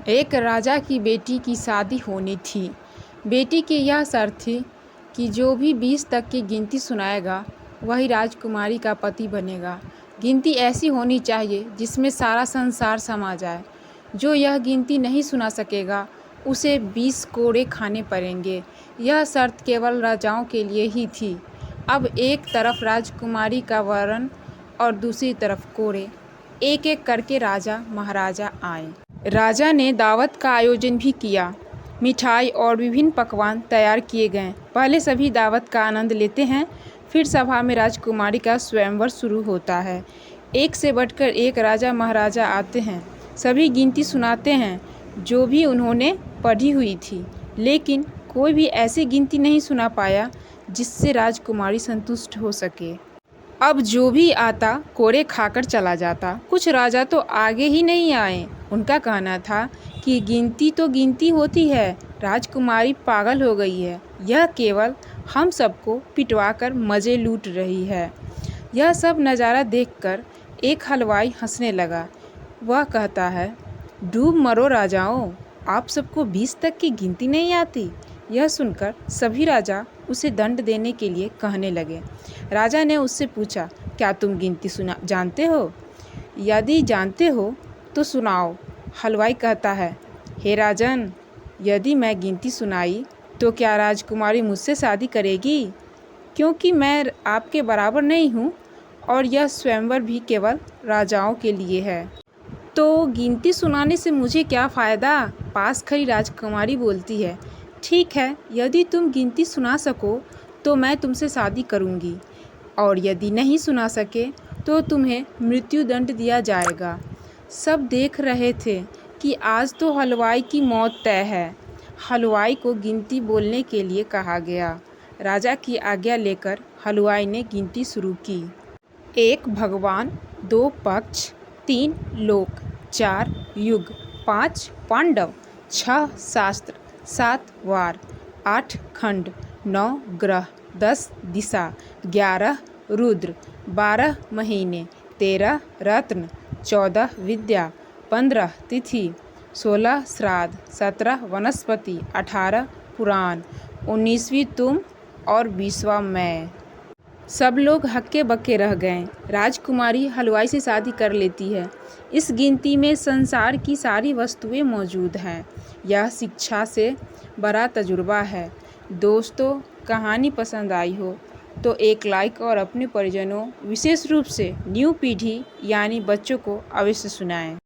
एक राजा की बेटी की शादी होनी थी। बेटी की यह शर्त थी कि जो भी 20 तक की गिनती सुनाएगा वही राजकुमारी का पति बनेगा। गिनती ऐसी होनी चाहिए जिसमें सारा संसार समा जाए। जो यह गिनती नहीं सुना सकेगा उसे 20 कोड़े खाने पड़ेंगे। यह शर्त केवल राजाओं के लिए ही थी। अब एक तरफ राजकुमारी का वरण और दूसरी तरफ कोड़े। एक एक करके राजा महाराजा आए। राजा ने दावत का आयोजन भी किया। मिठाई और विभिन्न पकवान तैयार किए गए। पहले सभी दावत का आनंद लेते हैं, फिर सभा में राजकुमारी का स्वयंवर शुरू होता है। एक से बढ़कर एक राजा महाराजा आते हैं। सभी गिनती सुनाते हैं जो भी उन्होंने पढ़ी हुई थी, लेकिन कोई भी ऐसी गिनती नहीं सुना पाया जिससे राजकुमारी संतुष्ट हो सके। अब जो भी आता कोड़े खाकर चला जाता। कुछ राजा तो आगे ही नहीं आए। उनका कहना था कि गिनती तो गिनती होती है, राजकुमारी पागल हो गई है। यह केवल हम सबको पिटवाकर मज़े लूट रही है। यह सब नज़ारा देखकर एक हलवाई हंसने लगा। वह कहता है, डूब मरो राजाओं, आप सबको 20 तक की गिनती नहीं आती। यह सुनकर सभी राजा उसे दंड देने के लिए कहने लगे। राजा ने उससे पूछा, क्या तुम गिनती जानते हो? यदि जानते हो तो सुनाओ। हलवाई कहता है, हे राजन, यदि मैं गिनती सुनाई तो क्या राजकुमारी मुझसे शादी करेगी? क्योंकि मैं आपके बराबर नहीं हूँ और यह स्वयंवर भी केवल राजाओं के लिए है। तो गिनती सुनाने से मुझे क्या फ़ायदा? पास खड़ी राजकुमारी बोलती है, ठीक है, यदि तुम गिनती सुना सको तो मैं तुमसे शादी करूँगी, और यदि नहीं सुना सके तो तुम्हें मृत्युदंड दिया जाएगा। सब देख रहे थे कि आज तो हलवाई की मौत तय है। हलवाई को गिनती बोलने के लिए कहा गया। राजा की आज्ञा लेकर हलवाई ने गिनती शुरू की। 1 भगवान, 2 पक्ष, 3 लोक, 4 युग, 5 पांडव, 6 शास्त्र, 7 वार, 8 खंड, 9 ग्रह, 10 दिशा, 11 रुद्र, 12 महीने, 13 रत्न, 14 विद्या, 15 तिथि, 16 श्राद्ध, 17 वनस्पति, 18 पुराण, 19वीं तुम और 20वां मैं। सब लोग हक्के बक्के रह गए। राजकुमारी हलवाई से शादी कर लेती है। इस गिनती में संसार की सारी वस्तुएं मौजूद हैं। यह शिक्षा से बड़ा तजुर्बा है। दोस्तों, कहानी पसंद आई हो तो एक लाइक और अपने परिजनों, विशेष रूप से न्यू पीढ़ी यानी बच्चों को अवश्य सुनाएं।